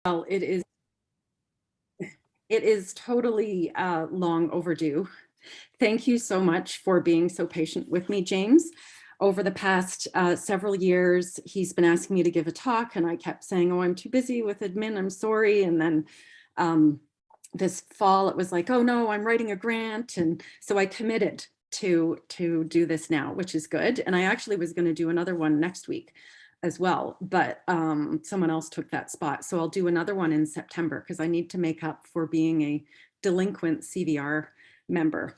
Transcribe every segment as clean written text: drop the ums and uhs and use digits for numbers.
Well, it is totally long overdue. Thank you so much for being so patient with me, James. Over the past several years, he's been asking me to give a talk, and I kept saying, oh, I'm too busy with admin, I'm sorry. And then this fall, it was like, oh no, I'm writing a grant. And so I committed to do this now, which is good. And I actually was going to do another one next week as well, but someone else took that spot. So I'll do another one in September because I need to make up for being a delinquent CVR member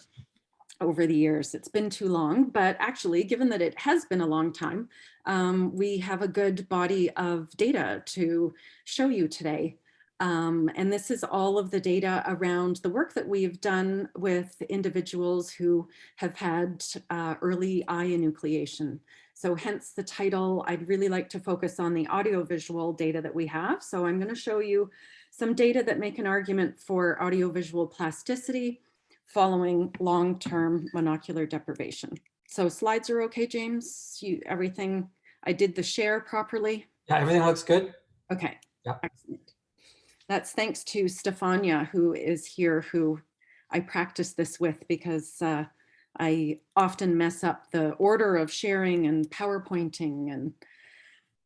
over the years. It's been too long, but actually, given that it has been a long time, we have a good body of data to show you today. And this is all of the data around the work that we've done with individuals who have had early eye enucleation. So hence the title. I'd really like to focus on the audiovisual data that we have. So I'm going to show you some data that make an argument for audiovisual plasticity following long-term monocular deprivation. So slides are okay, James? Everything, I did the share properly? Yeah, everything looks good. Okay, yeah. Excellent. That's thanks to Stefania, who is here, who I practice this with because I often mess up the order of sharing and PowerPointing. And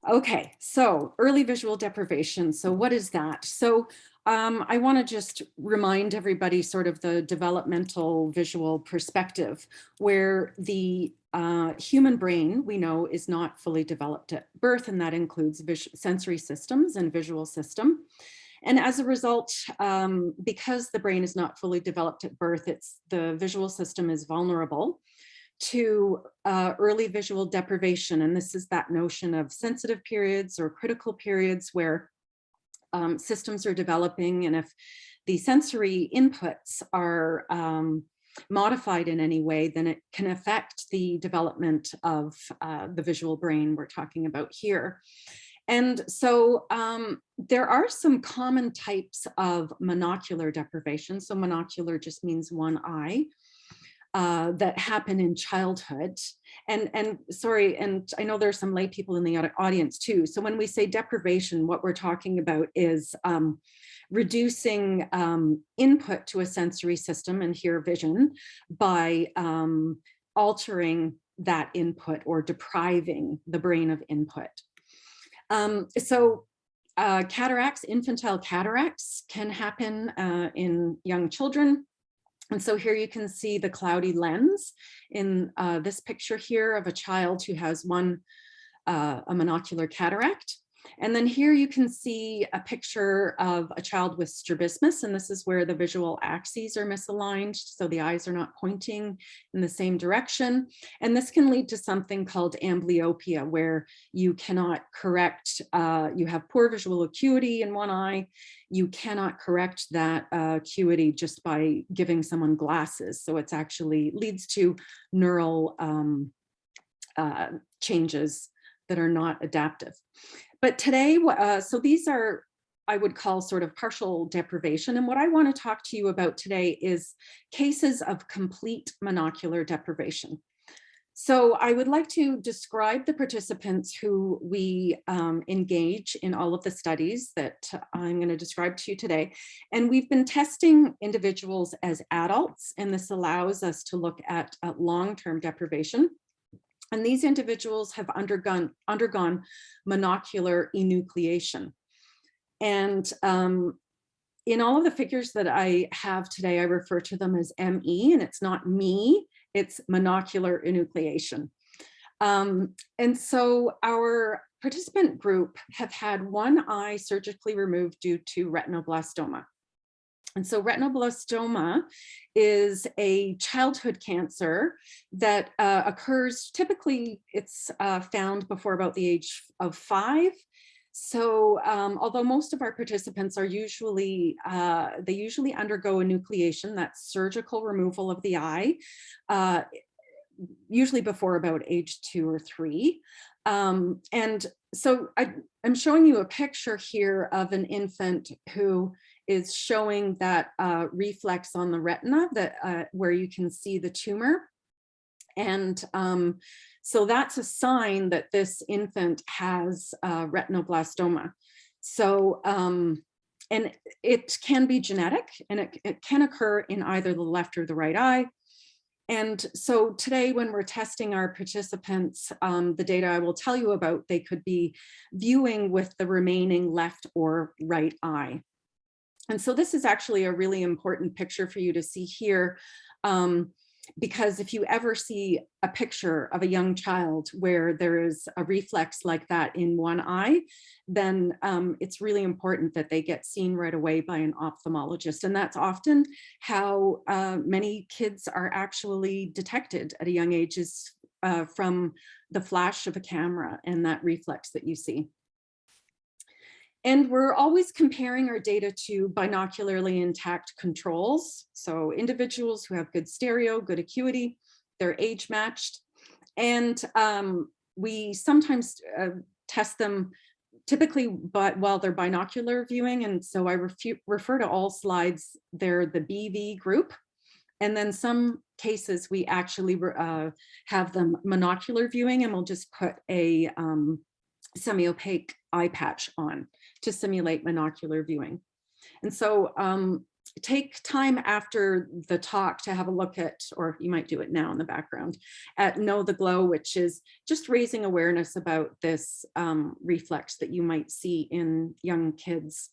okay, so early visual deprivation. So what is that? So I want to just remind everybody sort of the developmental visual perspective, where the human brain, we know, is not fully developed at birth, and that includes sensory systems and visual system. And as a result, because the brain is not fully developed at birth, the visual system is vulnerable to early visual deprivation. And this is that notion of sensitive periods or critical periods where systems are developing, and if the sensory inputs are modified in any way, then it can affect the development of the visual brain we're talking about here. And so there are some common types of monocular deprivation. So monocular just means one eye. That happen in childhood. And sorry, and I know there's some lay people in the audience too. So when we say deprivation, what we're talking about is reducing input to a sensory system, and here vision, by altering that input or depriving the brain of input. Cataracts, infantile cataracts, can happen in young children. And so here you can see the cloudy lens in this picture here of a child who has a monocular cataract. And then here you can see a picture of a child with strabismus, and this is where the visual axes are misaligned, so the eyes are not pointing in the same direction. And this can lead to something called amblyopia, where you cannot correct, you have poor visual acuity in one eye, you cannot correct that acuity just by giving someone glasses. So it's actually leads to neural changes that are not adaptive. But today, so these are, I would call sort of partial deprivation. And what I want to talk to you about today is cases of complete monocular deprivation. So I would like to describe the participants who we engage in all of the studies that I'm going to describe to you today. And we've been testing individuals as adults, and this allows us to look at long-term deprivation. And these individuals have undergone monocular enucleation. And in all of the figures that I have today, I refer to them as ME, and it's not me, it's monocular enucleation. And so our participant group have had one eye surgically removed due to retinoblastoma. And so retinoblastoma is a childhood cancer that occurs, typically it's found before about the age of 5. So although most of our participants are usually, they usually undergo enucleation, that's surgical removal of the eye, usually before about age 2 or 3. And so I'm showing you a picture here of an infant who is showing that reflex on the retina, that where you can see the tumor. And so that's a sign that this infant has retinoblastoma. So, and it can be genetic, and it can occur in either the left or the right eye. And so today, when we're testing our participants, the data I will tell you about, they could be viewing with the remaining left or right eye. And so this is actually a really important picture for you to see here, because if you ever see a picture of a young child where there is a reflex like that in one eye, then it's really important that they get seen right away by an ophthalmologist. And that's often how many kids are actually detected at a young age, is from the flash of a camera and that reflex that you see. And we're always comparing our data to binocularly intact controls. So individuals who have good stereo, good acuity, they're age matched. And we sometimes test them typically while they're binocular viewing. And so I refer to all slides, they're the BV group. And then some cases we actually have them monocular viewing, and we'll just put a semi-opaque eye patch on to simulate monocular viewing. And so take time after the talk to have a look at, or you might do it now in the background, at Know the Glow, which is just raising awareness about this reflex that you might see in young kids.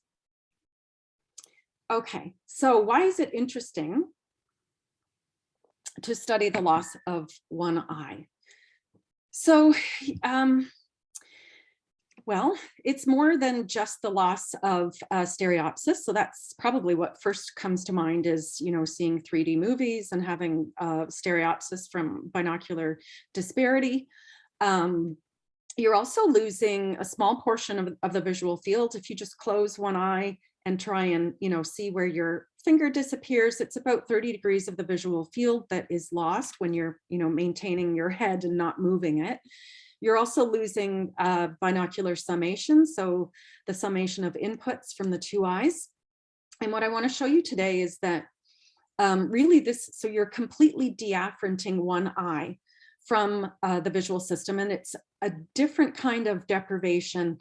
Okay, so why is it interesting to study the loss of one eye? So, well, it's more than just the loss of stereopsis. So that's probably what first comes to mind, is, you know, seeing 3D movies and having stereopsis from binocular disparity. You're also losing a small portion of the visual field. If you just close one eye and try and, you know, see where your finger disappears, it's about 30 degrees of the visual field that is lost when you're, you know, maintaining your head and not moving it. You're also losing binocular summation, so the summation of inputs from the two eyes. And what I want to show you today is that really so you're completely deafferenting one eye from the visual system, and it's a different kind of deprivation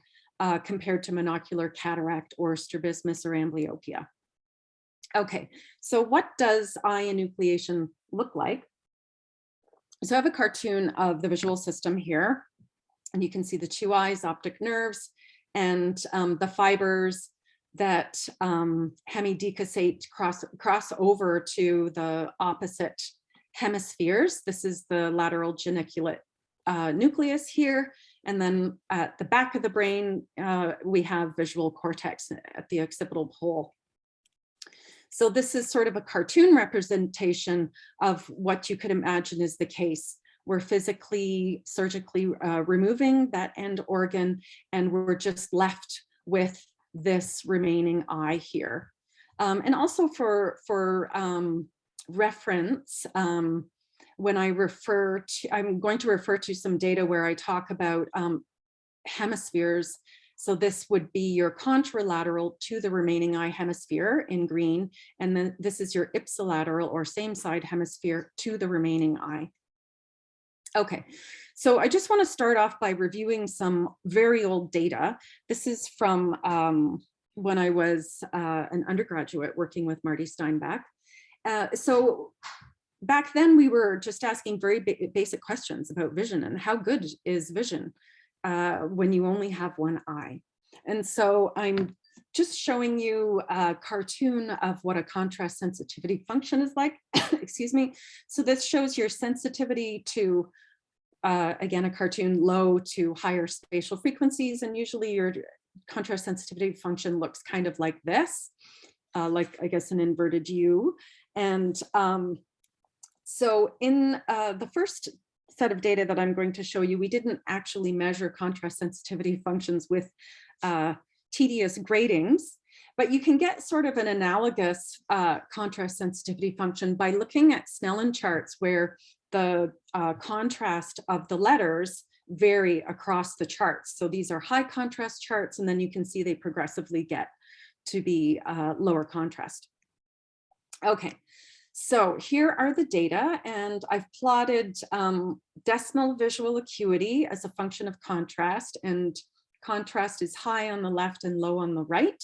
compared to monocular cataract or strabismus or amblyopia. Okay, so what does eye enucleation look like? So I have a cartoon of the visual system here, and you can see the two eyes, optic nerves, and the fibers that hemidecussate cross over to the opposite hemispheres. This is the lateral geniculate nucleus here. And then at the back of the brain, we have visual cortex at the occipital pole. So this is sort of a cartoon representation of what you could imagine is the case. We're physically, surgically removing that end organ, and we're just left with this remaining eye here. And also for reference, when I refer to, I'm going to refer to some data where I talk about hemispheres. So this would be your contralateral to the remaining eye hemisphere in green, and then this is your ipsilateral or same side hemisphere to the remaining eye. Okay, so I just want to start off by reviewing some very old data. This is from when I was an undergraduate working with Marty Steinbach. So back then we were just asking very basic questions about vision and how good is vision when you only have one eye. And so I'm just showing you a cartoon of what a contrast sensitivity function is like. Excuse me. So this shows your sensitivity to, again, a cartoon, low to higher spatial frequencies. And usually your contrast sensitivity function looks kind of like this, like, I guess, an inverted U. And so in the first set of data that I'm going to show you, we didn't actually measure contrast sensitivity functions with tedious gratings, but you can get sort of an analogous contrast sensitivity function by looking at Snellen charts where the contrast of the letters vary across the charts. So these are high contrast charts, and then you can see they progressively get to be lower contrast. Okay, so here are the data, and I've plotted decimal visual acuity as a function of contrast and contrast is high on the left and low on the right.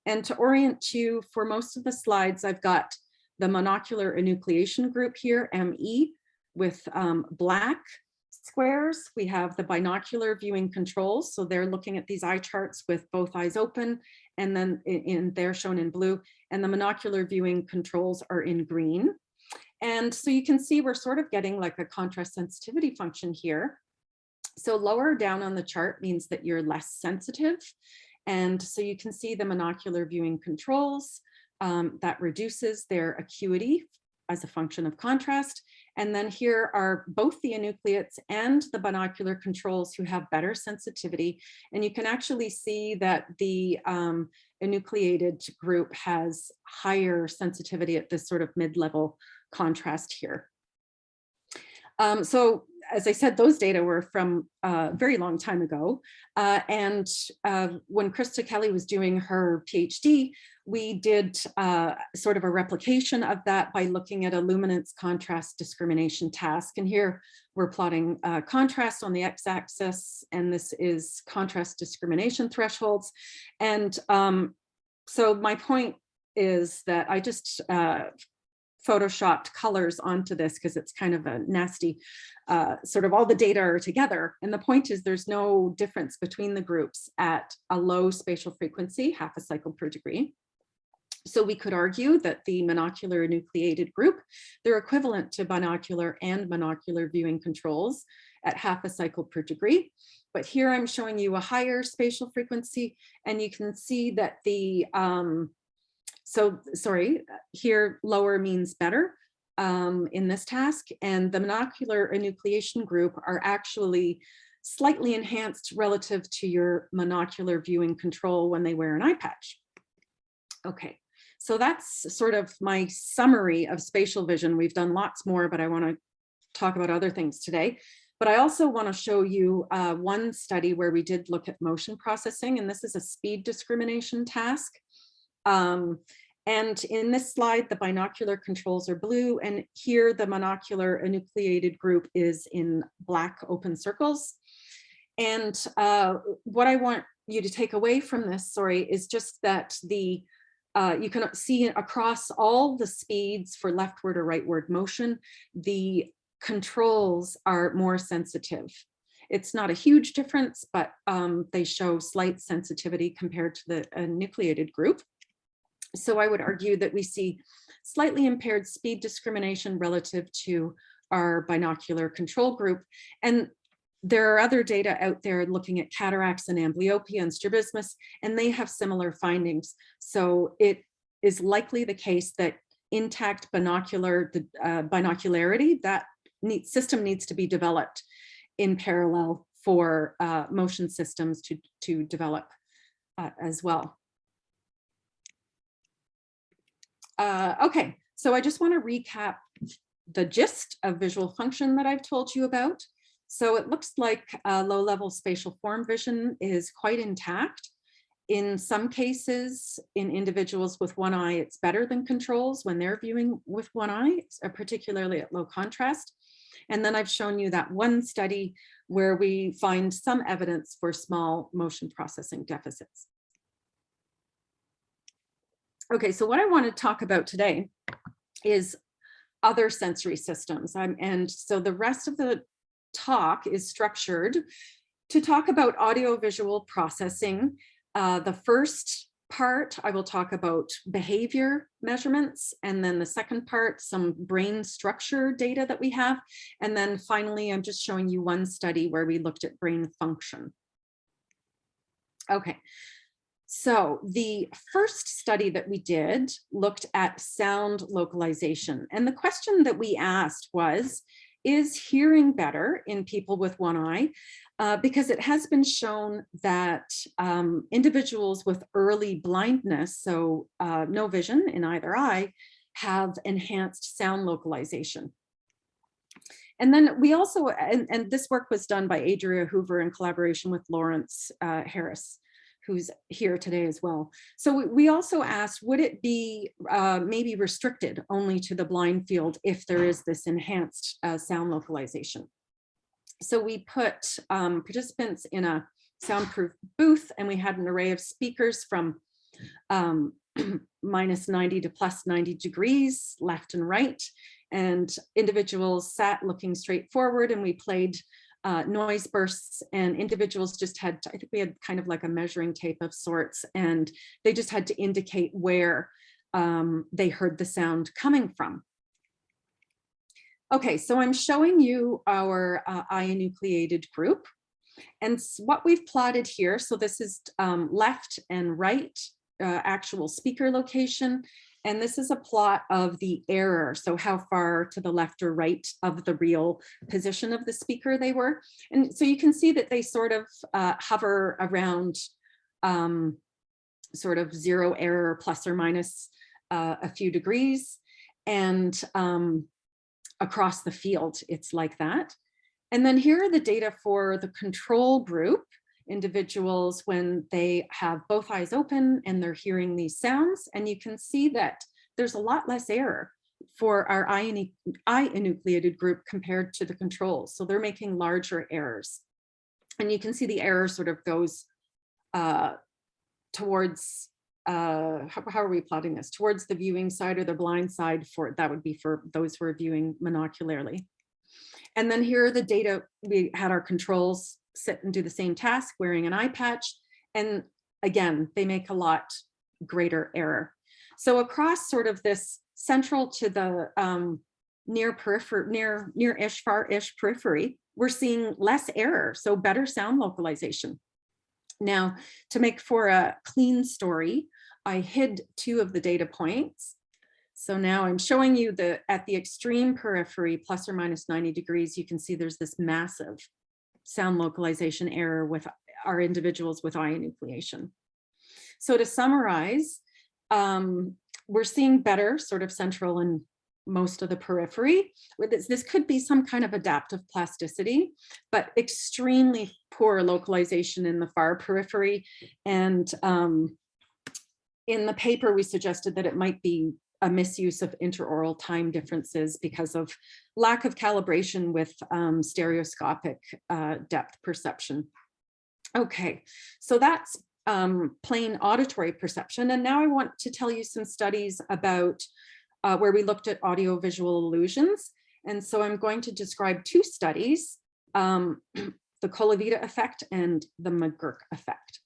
And to orient you, for most of the slides, I've got the monocular enucleation group here, ME, with black squares. We have the binocular viewing controls. So they're looking at these eye charts with both eyes open, and then they're shown in blue, and the monocular viewing controls are in green. And so you can see we're sort of getting like a contrast sensitivity function here. So lower down on the chart means that you're less sensitive. And so you can see the monocular viewing controls that reduces their acuity as a function of contrast. And then here are both the enucleates and the binocular controls who have better sensitivity. And you can actually see that the enucleated group has higher sensitivity at this sort of mid-level contrast here. So as I said, those data were from a very long time ago. And when Krista Kelly was doing her PhD, we did sort of a replication of that by looking at a luminance contrast discrimination task. And here we're plotting contrast on the x-axis, and this is contrast discrimination thresholds. And so my point is that I just photoshopped colors onto this because it's kind of a nasty, sort of all the data are together. And the point is there's no difference between the groups at a low spatial frequency, half a cycle per degree. So we could argue that the monocular enucleated group, they're equivalent to binocular and monocular viewing controls at half a cycle per degree. But here I'm showing you a higher spatial frequency, and you can see that the here lower means better in this task, and the monocular enucleation group are actually slightly enhanced relative to your monocular viewing control when they wear an eye patch. Okay, so that's sort of my summary of spatial vision. We've done lots more, but I want to talk about other things today. But I also want to show you one study where we did look at motion processing, and this is a speed discrimination task. And in this slide, the binocular controls are blue, and here the monocular enucleated group is in black open circles. And what I want you to take away from this, is just that the you can see across all the speeds for leftward or rightward motion, the controls are more sensitive. It's not a huge difference, but they show slight sensitivity compared to the enucleated group. So I would argue that we see slightly impaired speed discrimination relative to our binocular control group. And there are other data out there looking at cataracts and amblyopia and strabismus, and they have similar findings. So it is likely the case that intact binocularity, that system needs to be developed in parallel for motion systems to develop as well. Okay, so I just want to recap the gist of visual function that I've told you about. So it looks like low-level spatial form vision is quite intact. In some cases, in individuals with one eye, it's better than controls when they're viewing with one eye, particularly at low contrast. And then I've shown you that one study where we find some evidence for small motion processing deficits. Okay, so what I want to talk about today is other sensory systems. And so the rest of the talk is structured to talk about audiovisual processing. The first part, I will talk about behavior measurements, and then the second part, some brain structure data that we have. And then finally, I'm just showing you one study where we looked at brain function. Okay. So the first study that we did looked at sound localization. And the question that we asked was, is hearing better in people with one eye? Because it has been shown that individuals with early blindness, so no vision in either eye, have enhanced sound localization. And then we also, and this work was done by Adria Hoover in collaboration with Lawrence Harris, who's here today as well. So we also asked, would it be maybe restricted only to the blind field if there is this enhanced sound localization? So we put participants in a soundproof booth, and we had an array of speakers from minus 90 to plus 90 degrees, left and right. And individuals sat looking straight forward, and we played noise bursts, and individuals just had to, I think we had kind of like a measuring tape of sorts, and they just had to indicate where they heard the sound coming from. Okay, so I'm showing you our eye-enucleated group. And what we've plotted here, so this is left and right actual speaker location. And this is a plot of the error. So how far to the left or right of the real position of the speaker they were. And so you can see that they sort of hover around sort of zero error plus or minus a few degrees. And across the field, it's like that. And then here are the data for the control group, individuals when they have both eyes open and they're hearing these sounds. And you can see that there's a lot less error for our eye-enucleated group compared to the controls. So they're making larger errors. And you can see the error sort of goes towards, how are we plotting this? Towards the viewing side or the blind side, for that would be for those who are viewing monocularly. And then here are the data. We had our controls sit and do the same task wearing an eye patch. And again, they make a lot greater error. So across sort of this central to the near-ish, far-ish periphery, we're seeing less error, so better sound localization. Now, to make for a clean story, I hid 2 of the data points. So now I'm showing you at the extreme periphery, plus or minus 90 degrees, you can see there's this massive sound localization error with our individuals with eye enucleation. So to summarize, we're seeing better sort of central and most of the periphery. This could be some kind of adaptive plasticity, but extremely poor localization in the far periphery. And in the paper, we suggested that it might be a misuse of interoral time differences because of lack of calibration with stereoscopic depth perception. Okay, so that's plain auditory perception. And now I want to tell you some studies about where we looked at audiovisual illusions. And so I'm going to describe 2 studies, the Colavita effect and the McGurk effect.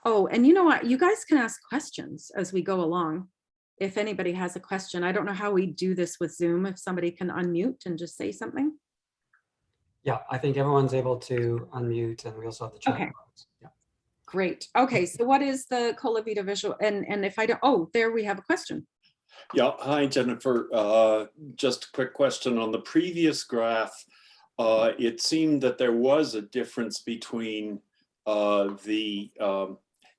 Oh, and you know what? You guys can ask questions as we go along. If anybody has a question, I don't know how we do this with Zoom, if somebody can unmute and just say something. Yeah, I think everyone's able to unmute, and we also have the chat box. Yeah. Great. Okay, so what is the Colavita visual? And if I don't, oh, there we have a question. Yeah, hi, Jennifer. Just a quick question. On the previous graph, it seemed that there was a difference between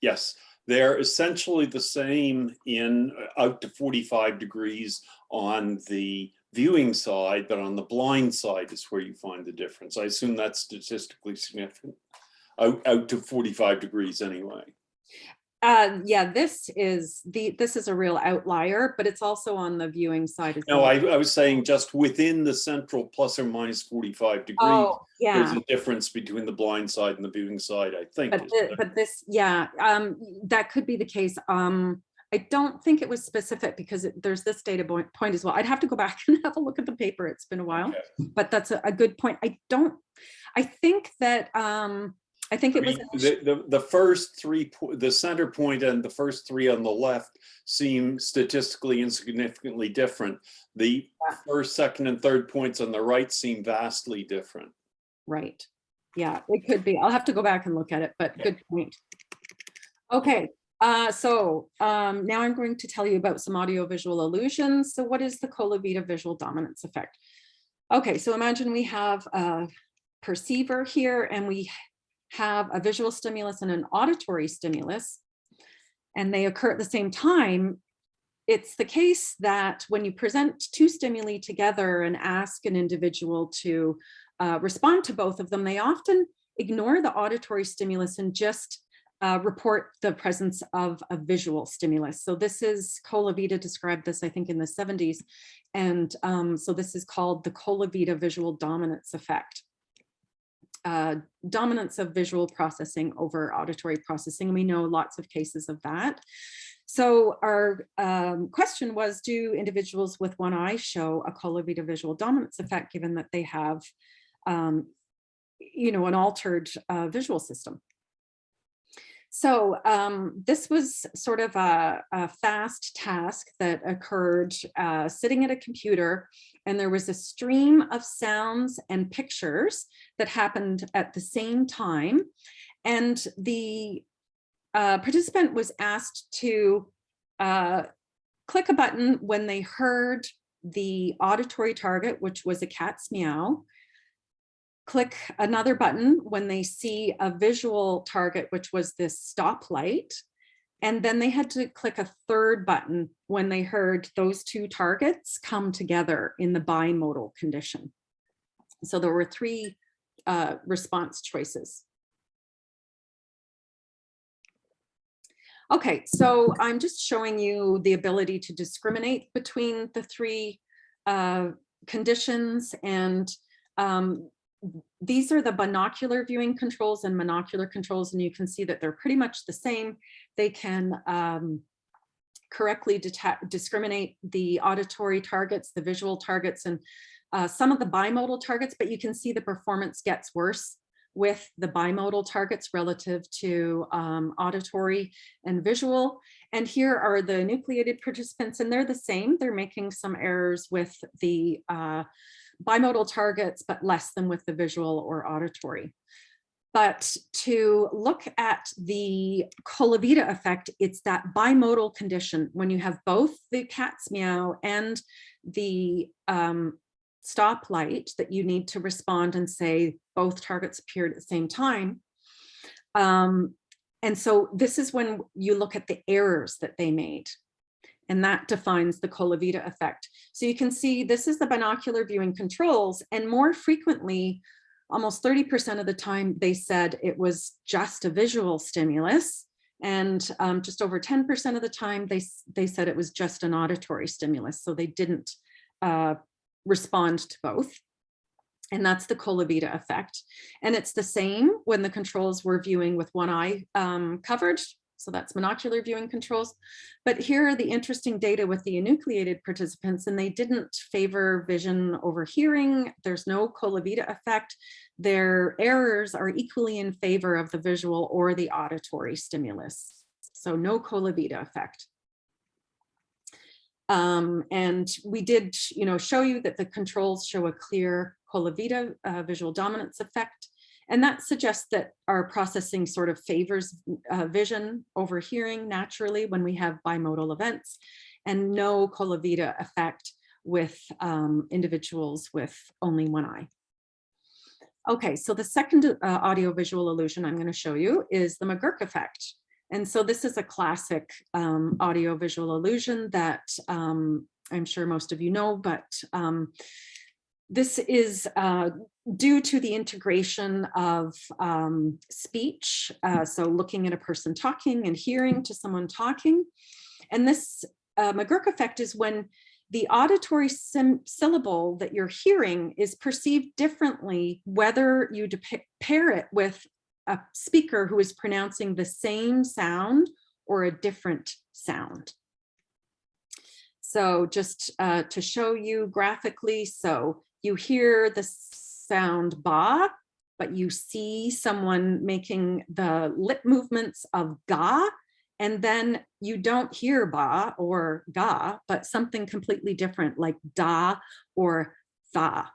yes, they're essentially the same in out to 45 degrees on the viewing side, but on the blind side is where you find the difference. I assume that's statistically significant, out to 45 degrees anyway. Yeah, this is a real outlier, but it's also on the viewing side as well. No, I was saying just within the central plus or minus 45 degrees. Oh, yeah. There's a difference between the blind side and the viewing side, I think. But this, yeah, that could be the case. I don't think it was specific because there's this data point as well. I'd have to go back and have a look at the paper. It's been a while, okay. But that's a good point. I think that, I think it was the first 3, the center point and the first 3 on the left seem statistically insignificantly different. The first, second, and third points on the right seem vastly different. Right. Yeah, it could be. I'll have to go back and look at it, but good point. Okay. So now I'm going to tell you about some audiovisual illusions. So what is the Colavita visual dominance effect? Okay, so imagine we have a perceiver here and we have a visual stimulus and an auditory stimulus, and they occur at the same time. It's the case that when you present 2 stimuli together and ask an individual to respond to both of them, they often ignore the auditory stimulus and just report the presence of a visual stimulus. So this is, Colavita described this, I think, in the 70s. And so this is called the Colavita visual dominance effect. dominance of visual processing over auditory processing. We know lots of cases of that. So our question was, do individuals with one eye show a Colavita visual dominance effect, given that they have, you know, an altered visual system? So this was sort of a fast task that occurred sitting at a computer, and there was a stream of sounds and pictures that happened at the same time. And the participant was asked to click a button when they heard the auditory target, which was a cat's meow. Click another button when they see a visual target, which was this stoplight. And then they had to click a third button when they heard those two targets come together in the bimodal condition. So there were three response choices. Okay, so I'm just showing you the ability to discriminate between the three conditions, and these are the binocular viewing controls and monocular controls, and you can see that they're pretty much the same. They can correctly discriminate the auditory targets, the visual targets, and some of the bimodal targets, but you can see the performance gets worse with the bimodal targets relative to auditory and visual. And here are the nucleated participants, and they're the same. They're making some errors with the bimodal targets, but less than with the visual or auditory. But to look at the Colavita effect, it's that bimodal condition when you have both the cat's meow and the stoplight that you need to respond and say both targets appeared at the same time. And so this is when you look at the errors that they made, and that defines the Colavita effect. So you can see this is the binocular viewing controls, and more frequently, almost 30% of the time, they said it was just a visual stimulus, and just over 10% of the time, they said it was just an auditory stimulus. So they didn't respond to both. And that's the Colavita effect. And it's the same when the controls were viewing with one eye covered. So that's monocular viewing controls. But here are the interesting data with the enucleated participants, and they didn't favor vision over hearing. There's no Colavita effect. Their errors are equally in favor of the visual or the auditory stimulus. So no Colavita effect. And we did, show you that the controls show a clear Colavita visual dominance effect. And that suggests that our processing sort of favors vision over hearing naturally when we have bimodal events, and no Colavita effect with individuals with only one eye. Okay, so the second audiovisual illusion I'm going to show you is the McGurk effect. And so this is a classic audiovisual illusion that I'm sure most of you know, but this is due to the integration of speech. So looking at a person talking and hearing to someone talking. And this McGurk effect is when the auditory syllable that you're hearing is perceived differently, whether you pair it with a speaker who is pronouncing the same sound or a different sound. So just to show you graphically, so you hear the sound ba, but you see someone making the lip movements of ga, and then you don't hear ba or ga, but something completely different like da or tha.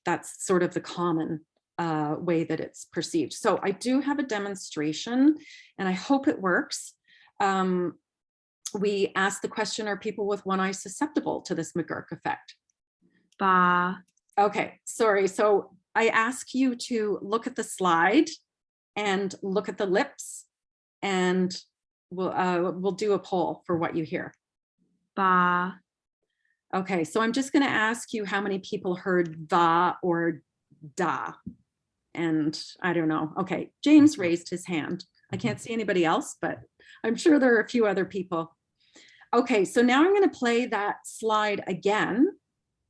That's sort of the common way that it's perceived. So I do have a demonstration, and I hope it works. We asked the question, are people with one eye susceptible to this McGurk effect? Ba. Okay, sorry. So I ask you to look at the slide and look at the lips, and we'll do a poll for what you hear. Ba. Okay, so I'm just going to ask you how many people heard the or da, and I don't know. Okay, James raised his hand. I can't see anybody else, but I'm sure there are a few other people. Okay, so now I'm going to play that slide again.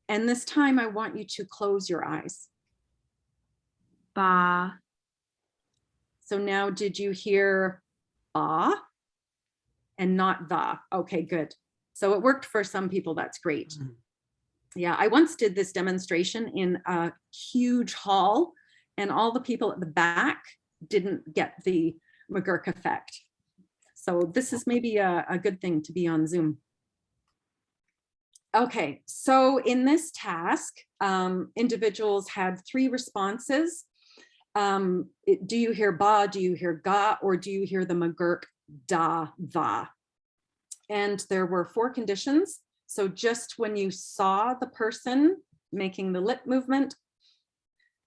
And this time I want you to close your eyes. ba, So now did you hear ba and not the? Okay, good. So it worked for some people, that's great. Mhm. Yeah, I once did this demonstration in a huge hall and all the people at the back didn't get the McGurk effect. So this is maybe a good thing to be on Zoom. Okay, so in this task, individuals had 3 responses. Do you hear ba, do you hear ga, or do you hear the McGurk da, va? And there were 4 conditions. So just when you saw the person making the lip movement,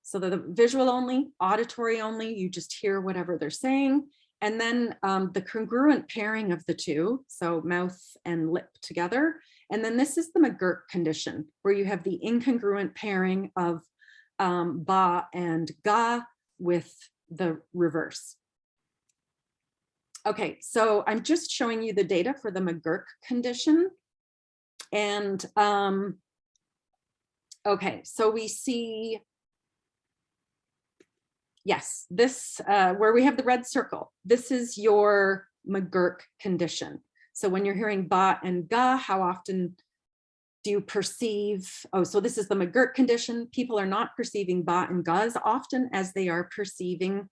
so the visual only, auditory only, you just hear whatever they're saying. And then the congruent pairing of the 2, so mouth and lip together. And then this is the McGurk condition, where you have the incongruent pairing of ba and ga with the reverse. Okay, so I'm just showing you the data for the McGurk condition. And okay, so we see, yes, this where we have the red circle, this is your McGurk condition. So when you're hearing ba and ga, how often do you perceive, oh, so this is the McGurk condition. People are not perceiving ba and ga as often as they are perceiving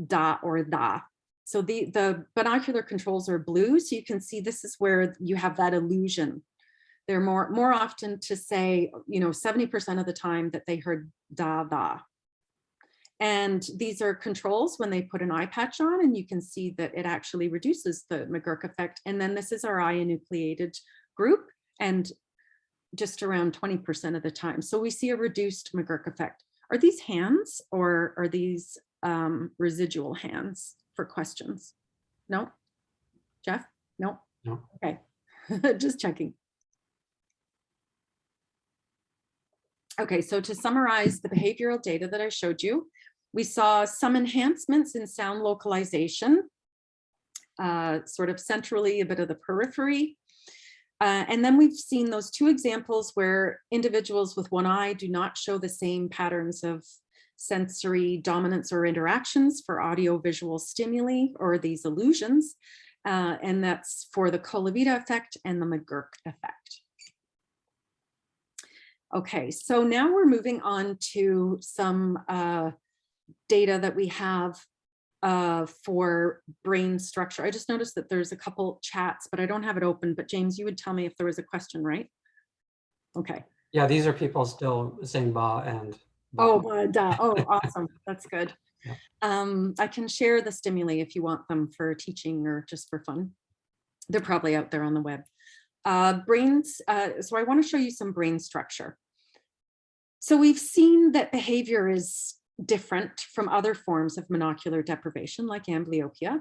da or da. So the binocular controls are blue, so you can see this is where you have that illusion. They're more often to say, 70% of the time that they heard da, da. And these are controls when they put an eye patch on, and you can see that it actually reduces the McGurk effect. And then this is our eye enucleated group, and just around 20% of the time. So we see a reduced McGurk effect. Are these hands or are these residual hands for questions? No? Jeff? No? No. Okay, just checking. Okay, so to summarize the behavioral data that I showed you, we saw some enhancements in sound localization, sort of centrally, a bit of the periphery. And then we've seen those 2 examples where individuals with one eye do not show the same patterns of sensory dominance or interactions for audiovisual stimuli or these illusions. And that's for the Colavita effect and the McGurk effect. Okay, so now we're moving on to some data that we have for brain structure. I just noticed that there's a couple chats, but I don't have it open. But James, you would tell me if there was a question, right? Okay. Yeah, these are people still saying ba and ba. Oh, duh. Oh, awesome. That's good. Yeah. I can share the stimuli if you want them for teaching or just for fun. They're probably out there on the web. Brains, so I want to show you some brain structure. So we've seen that behavior is different from other forms of monocular deprivation like amblyopia.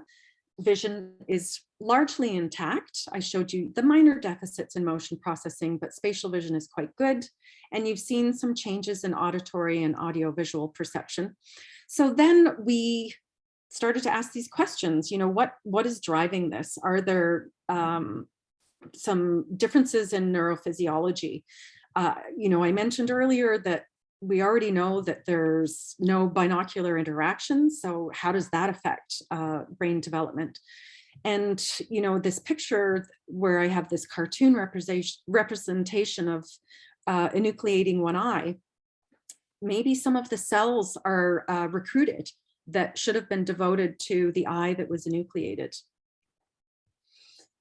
Vision is largely intact. I showed you the minor deficits in motion processing, but spatial vision is quite good. And you've seen some changes in auditory and audiovisual perception. So then we started to ask these questions, what is driving this? Are there some differences in neurophysiology? I mentioned earlier that we already know that there's no binocular interaction. So how does that affect brain development? And, this picture where I have this cartoon representation of enucleating one eye, maybe some of the cells are recruited that should have been devoted to the eye that was enucleated.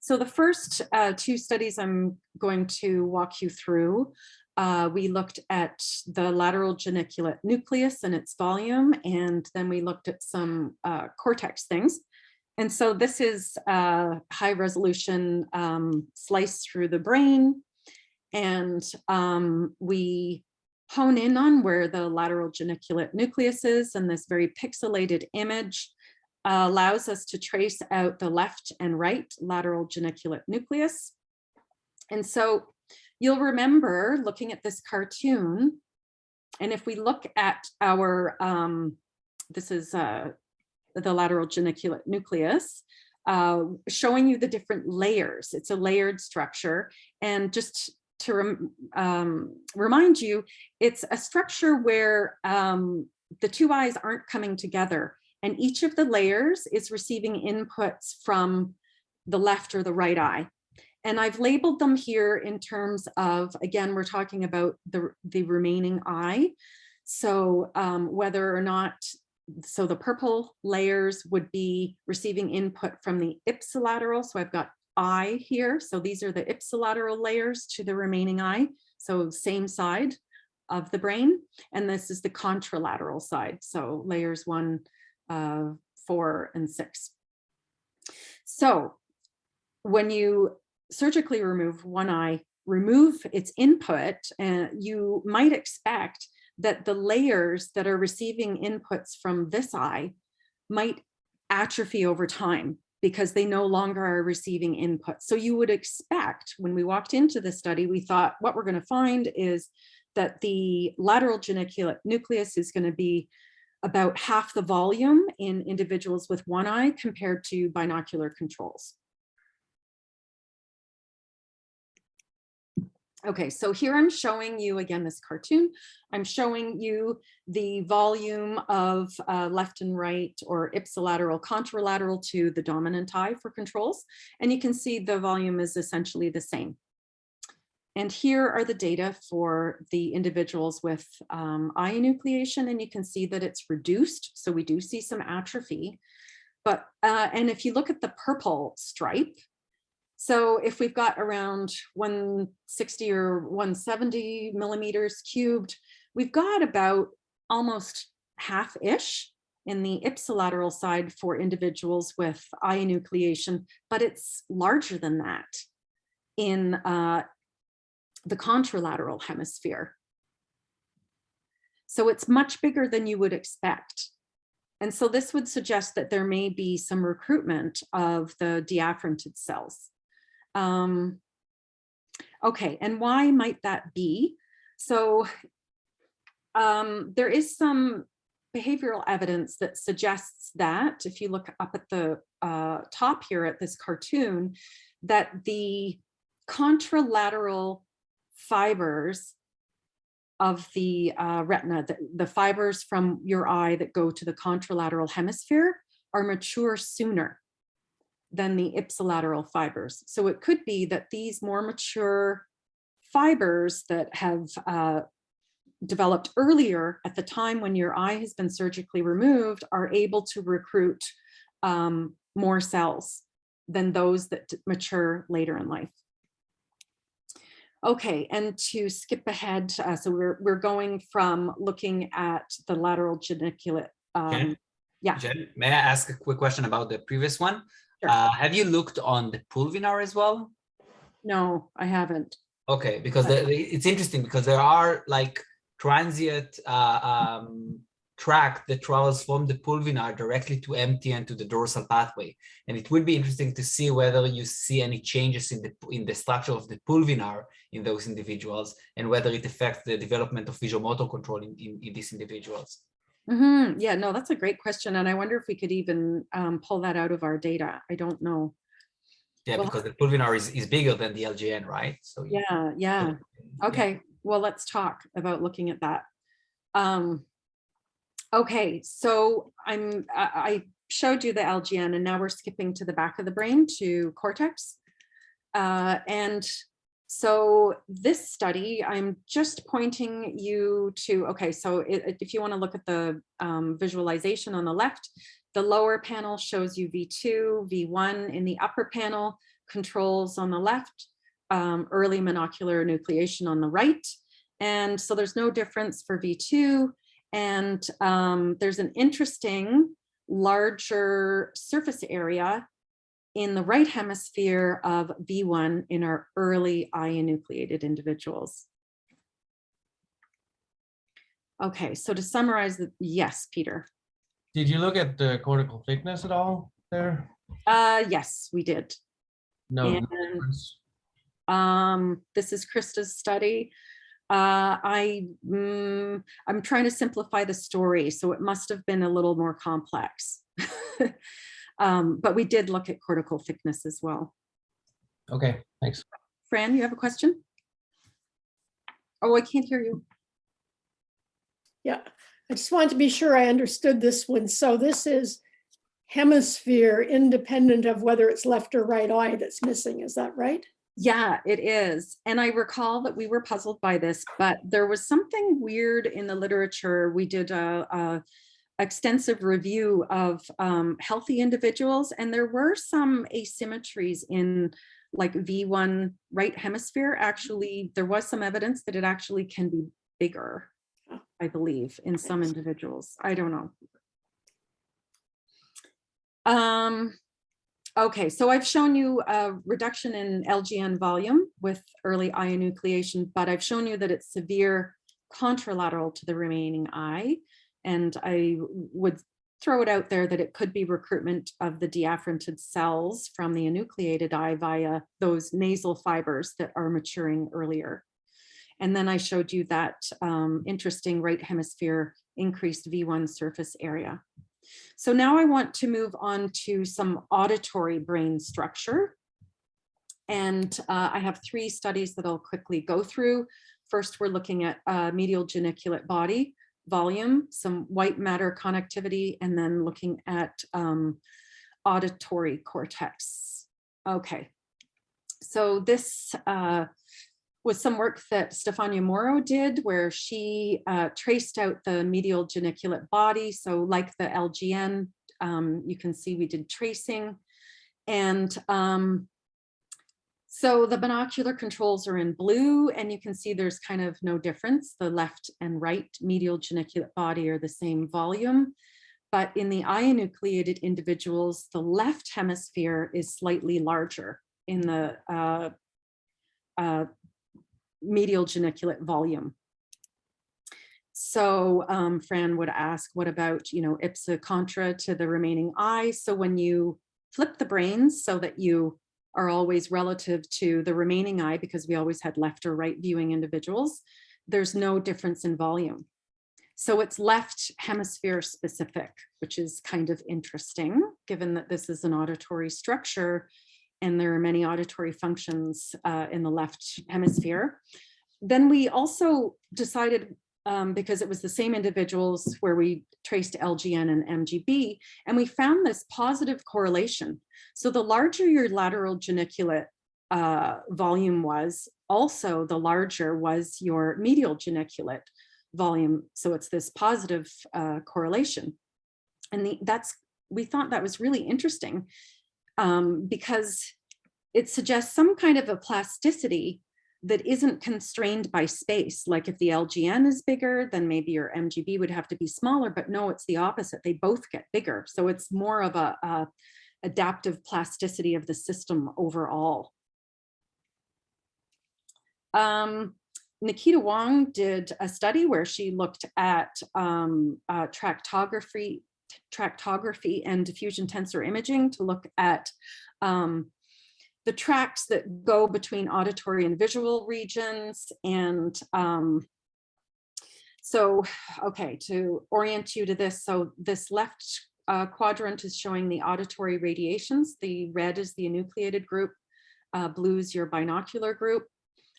So the first 2 studies I'm going to walk you through, we looked at the lateral geniculate nucleus and its volume, and then we looked at some cortex things. And so this is a high resolution slice through the brain, and we hone in on where the lateral geniculate nucleus is, and this very pixelated image allows us to trace out the left and right lateral geniculate nucleus. And so you'll remember looking at this cartoon, and if we look at our, this is the lateral geniculate nucleus, showing you the different layers. It's a layered structure. And just to remind you, it's a structure where the two eyes aren't coming together, and each of the layers is receiving inputs from the left or the right eye. And I've labeled them here in terms of, again, we're talking about the remaining eye. So whether or not, so the purple layers would be receiving input from the ipsilateral. So I've got eye here. So these are the ipsilateral layers to the remaining eye. So same side of the brain. And this is the contralateral side. So layers 1, 4, and 6. So when you surgically remove one eye, remove its input, you might expect that the layers that are receiving inputs from this eye might atrophy over time because they no longer are receiving input. So you would expect, when we walked into the study, we thought what we're going to find is that the lateral geniculate nucleus is going to be about half the volume in individuals with one eye compared to binocular controls. Okay, so here I'm showing you, again, this cartoon, I'm showing you the volume of left and right, or ipsilateral, contralateral to the dominant eye for controls. And you can see the volume is essentially the same. And here are the data for the individuals with eye enucleation, and you can see that it's reduced. So we do see some atrophy. But, and if you look at the purple stripe, so if we've got around 160 or 170 millimeters cubed, we've got about almost half-ish in the ipsilateral side for individuals with eye enucleation, but it's larger than that in the contralateral hemisphere. So it's much bigger than you would expect. And so this would suggest that there may be some recruitment of the diaphragmatid cells. Okay, and why might that be? So there is some behavioral evidence that suggests that, if you look up at the top here at this cartoon, that the contralateral fibers of the retina, the fibers from your eye that go to the contralateral hemisphere, are mature sooner than the ipsilateral fibers. So it could be that these more mature fibers that have developed earlier at the time when your eye has been surgically removed are able to recruit more cells than those that mature later in life. Okay, and to skip ahead, so we're going from looking at the lateral geniculate. Yeah. Jen, may I ask a quick question about the previous one? Sure. Have you looked on the pulvinar as well? No, I haven't. Okay, because it's interesting because there are like transient track that travels from the pulvinar directly to MTN to the dorsal pathway, and it would be interesting to see whether you see any changes in the structure of the pulvinar in those individuals, and whether it affects the development of visual motor control in these individuals. Mm-hmm. Yeah, no, that's a great question. And I wonder if we could even pull that out of our data. I don't know. Yeah, Well, because the pulvinar is bigger than the LGN, right? So yeah. Okay, well, let's talk about looking at that. Okay, so I showed you the LGN, and now we're skipping to the back of the brain to cortex. And so this study, I'm just pointing you to, okay, so if you want to look at the visualization on the left, the lower panel shows you V2, V1 in the upper panel, controls on the left, early monocular enucleation on the right. And so there's no difference for V2. And there's an interesting larger surface area in the right hemisphere of V1 in our early eye enucleated individuals. Okay, so to summarize, yes, Peter. Did you look at the cortical thickness at all there? Yes, we did. No. And, this is Krista's study. I'm trying to simplify the story, so it must have been a little more complex. But we did look at cortical thickness as well. Okay, thanks. Fran, you have a question? Oh, I can't hear you. Yeah, I just wanted to be sure I understood this one. So this is hemisphere independent of whether it's left or right eye that's missing. Is that right? Yeah, it is. And I recall that we were puzzled by this, but there was something weird in the literature. We did a extensive review of healthy individuals, and there were some asymmetries in like V1 right hemisphere. Actually, there was some evidence that it actually can be bigger, I believe, in some individuals. I don't know. Okay, so I've shown you a reduction in LGN volume with early eye enucleation, but I've shown you that it's severe contralateral to the remaining eye. And I would throw it out there that it could be recruitment of the deafferented cells from the enucleated eye via those nasal fibers that are maturing earlier. And then I showed you that interesting right hemisphere increased V1 surface area. So now I want to move on to some auditory brain structure. And I have 3 studies that I'll quickly go through. First, we're looking at medial geniculate body volume, some white matter connectivity, and then looking at auditory cortex. Okay, so this was some work that Stefania Moro did, where she traced out the medial geniculate body. So like the LGN, you can see we did tracing. And so the binocular controls are in blue, and you can see there's kind of no difference. The left and right medial geniculate body are the same volume. But in the eye enucleated individuals, the left hemisphere is slightly larger in the medial geniculate volume. So Fran would ask, what about, ipsa contra to the remaining eye? So when you flip the brains so that you are always relative to the remaining eye, because we always had left or right viewing individuals, there's no difference in volume. So it's left hemisphere specific, which is kind of interesting, given that this is an auditory structure and there are many auditory functions in the left hemisphere. Then we also decided, because it was the same individuals where we traced LGN and MGB, and we found this positive correlation. So the larger your lateral geniculate volume was, also the larger was your medial geniculate volume. So it's this positive correlation. And we thought that was really interesting. Because it suggests some kind of a plasticity that isn't constrained by space. Like if the LGN is bigger, then maybe your MGB would have to be smaller, but no, it's the opposite. They both get bigger. So it's more of a adaptive plasticity of the system overall. Nikita Wong did a study where she looked at tractography and diffusion tensor imaging to look at the tracts that go between auditory and visual regions. And so, okay, to orient you to this, so this left quadrant is showing the auditory radiations. The red is the enucleated group, blue is your binocular group.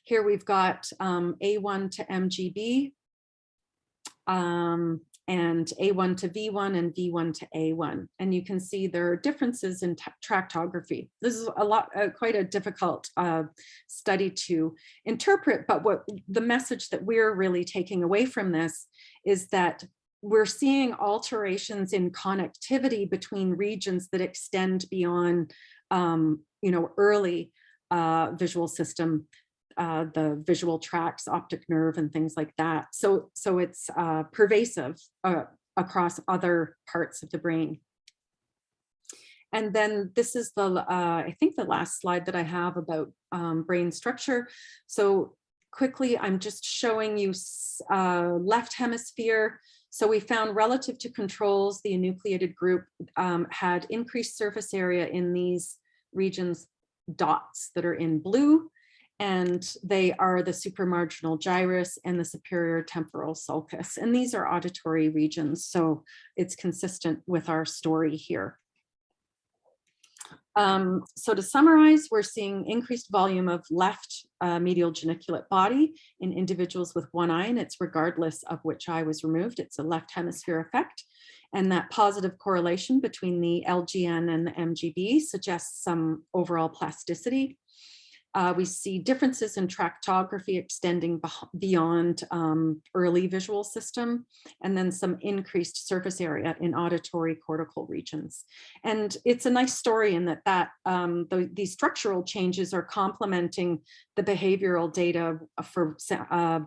Here we've got A1 to MGB, and A1 to V1 and V1 to A1. And you can see there are differences in tractography. This is quite a difficult study to interpret, but what the message that we're really taking away from this is that we're seeing alterations in connectivity between regions that extend beyond, early visual system, the visual tracts, optic nerve, and things like that. So it's pervasive across other parts of the brain. And then this is I think the last slide that I have about brain structure. So quickly, I'm just showing you left hemisphere. So we found relative to controls, the enucleated group had increased surface area in these regions, dots that are in blue. And they are the supramarginal gyrus and the superior temporal sulcus. And these are auditory regions, so it's consistent with our story here. So to summarize, we're seeing increased volume of left medial geniculate body in individuals with one eye, and it's regardless of which eye was removed. It's a left hemisphere effect. And that positive correlation between the LGN and the MGB suggests some overall plasticity. We see differences in tractography extending beyond early visual system, and then some increased surface area in auditory cortical regions. And it's a nice story in that these structural changes are complementing the behavioral data for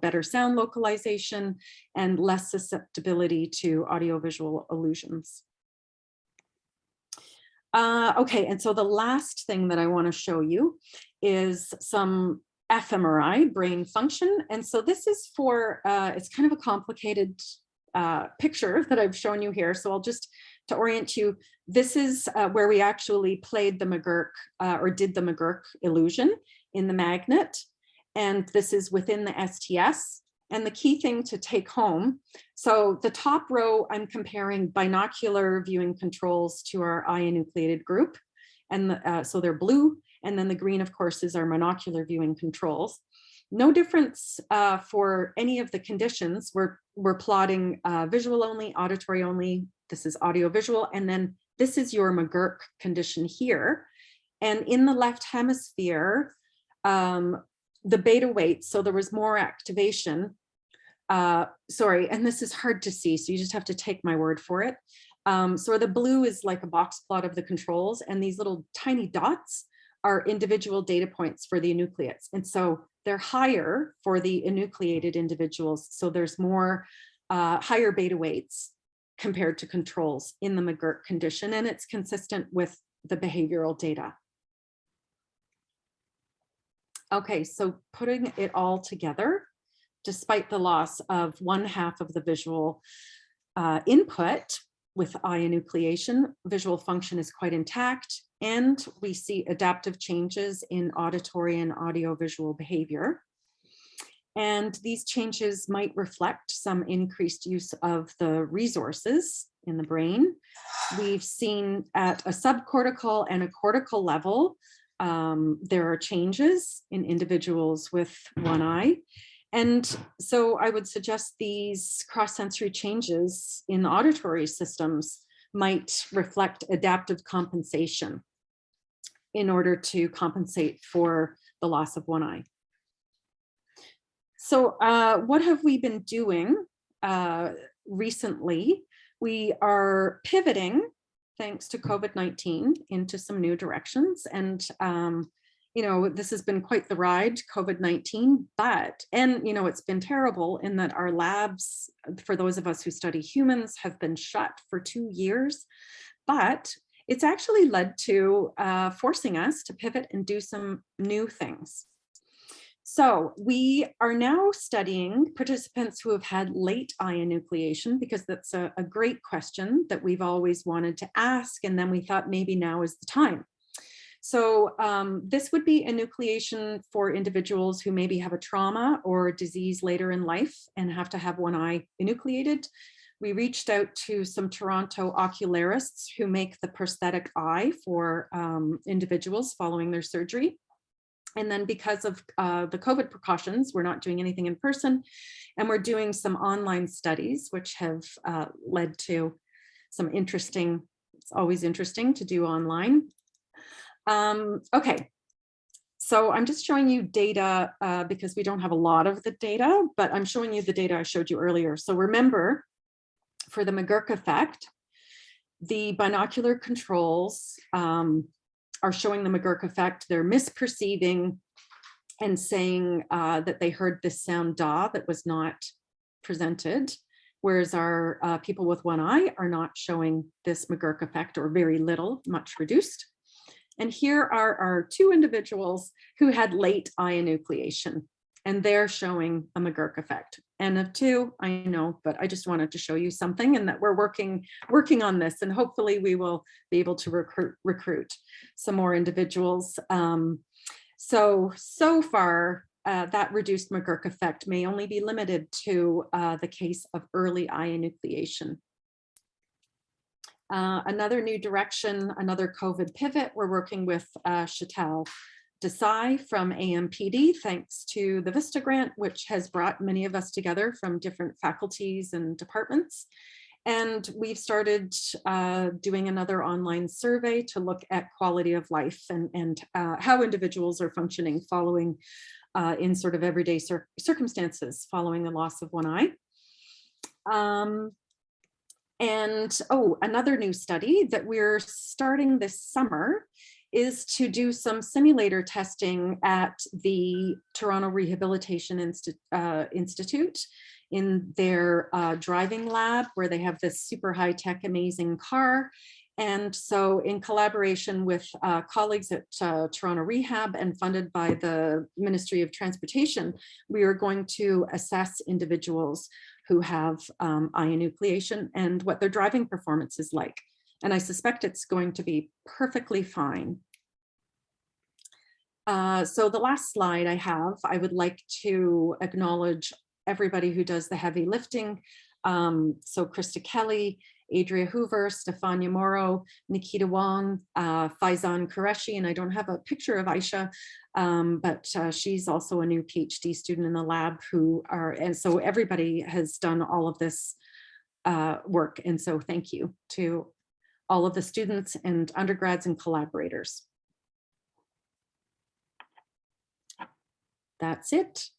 better sound localization and less susceptibility to audiovisual illusions. Okay, and so the last thing that I want to show you is some fMRI brain function. And so this is for, it's kind of a complicated picture that I've shown you here. So I'll just, to orient you, this is where we actually played the McGurk or did the McGurk illusion in the magnet. And this is within the STS. And the key thing to take home, so the top row, I'm comparing binocular viewing controls to our eye enucleated group. And so they're blue. And then the green, of course, is our monocular viewing controls. No difference for any of the conditions. We're plotting visual only, auditory only. This is audiovisual. And then this is your McGurk condition here. And in the left hemisphere, the beta weight, so there was more activation. Sorry, and this is hard to see, so you just have to take my word for it. So the blue is like a box plot of the controls, and these little tiny dots are individual data points for the enucleates. And so they're higher for the enucleated individuals. So there's more higher beta weights compared to controls in the McGurk condition, and it's consistent with the behavioral data. Okay, so putting it all together, despite the loss of 1/2 of the visual input with eye enucleation, visual function is quite intact, and we see adaptive changes in auditory and audiovisual behavior. And these changes might reflect some increased use of the resources in the brain. We've seen at a subcortical and a cortical level, there are changes in individuals with one eye. And so I would suggest these cross-sensory changes in auditory systems might reflect adaptive compensation in order to compensate for the loss of one eye. So what have we been doing recently? We are pivoting, thanks to COVID-19, into some new directions. And you know, this has been quite the ride, COVID-19, and you know, it's been terrible in that our labs, for those of us who study humans, have been shut for 2 years, but it's actually led to forcing us to pivot and do some new things. So we are now studying participants who have had late eye enucleation, because that's a great question that we've always wanted to ask, and then we thought maybe now is the time. So this would be enucleation for individuals who maybe have a trauma or disease later in life and have to have one eye enucleated. We reached out to some Toronto ocularists who make the prosthetic eye for individuals following their surgery. And then because of the COVID precautions, we're not doing anything in person, and we're doing some online studies, which have led to some interesting, it's always interesting to do online. Okay, so I'm just showing you data because we don't have a lot of the data, but I'm showing you the data I showed you earlier. So remember, for the McGurk effect, the binocular controls are showing the McGurk effect. They're misperceiving and saying that they heard this sound da that was not presented, whereas our people with one eye are not showing this McGurk effect, or very little, much reduced. And here are our 2 individuals who had late eye enucleation, and they're showing a McGurk effect. N of 2, I know, but I just wanted to show you something, and that we're working on this, and hopefully we will be able to recruit some more individuals. So far, that reduced McGurk effect may only be limited to the case of early eye enucleation. Another new direction, another COVID pivot. We're working with Chantal Desai from AMPD, thanks to the Vista grant, which has brought many of us together from different faculties and departments. And we've started doing another online survey to look at quality of life and how individuals are functioning following in sort of everyday circumstances following the loss of one eye. Another new study that we're starting this summer is to do some simulator testing at the Toronto Rehabilitation Institute in their driving lab, where they have this super high-tech, amazing car. And so in collaboration with colleagues at Toronto Rehab and funded by the Ministry of Transportation, we are going to assess individuals who have eye enucleation and what their driving performance is like. And I suspect it's going to be perfectly fine. So the last slide I have, I would like to acknowledge everybody who does the heavy lifting. So Krista Kelly, Adria Hoover, Stefania Morrow, Nikita Wong, Faizan Qureshi, and I don't have a picture of Aisha, but she's also a new PhD student in the lab and so everybody has done all of this work. And so thank you to all of the students and undergrads and collaborators. That's it.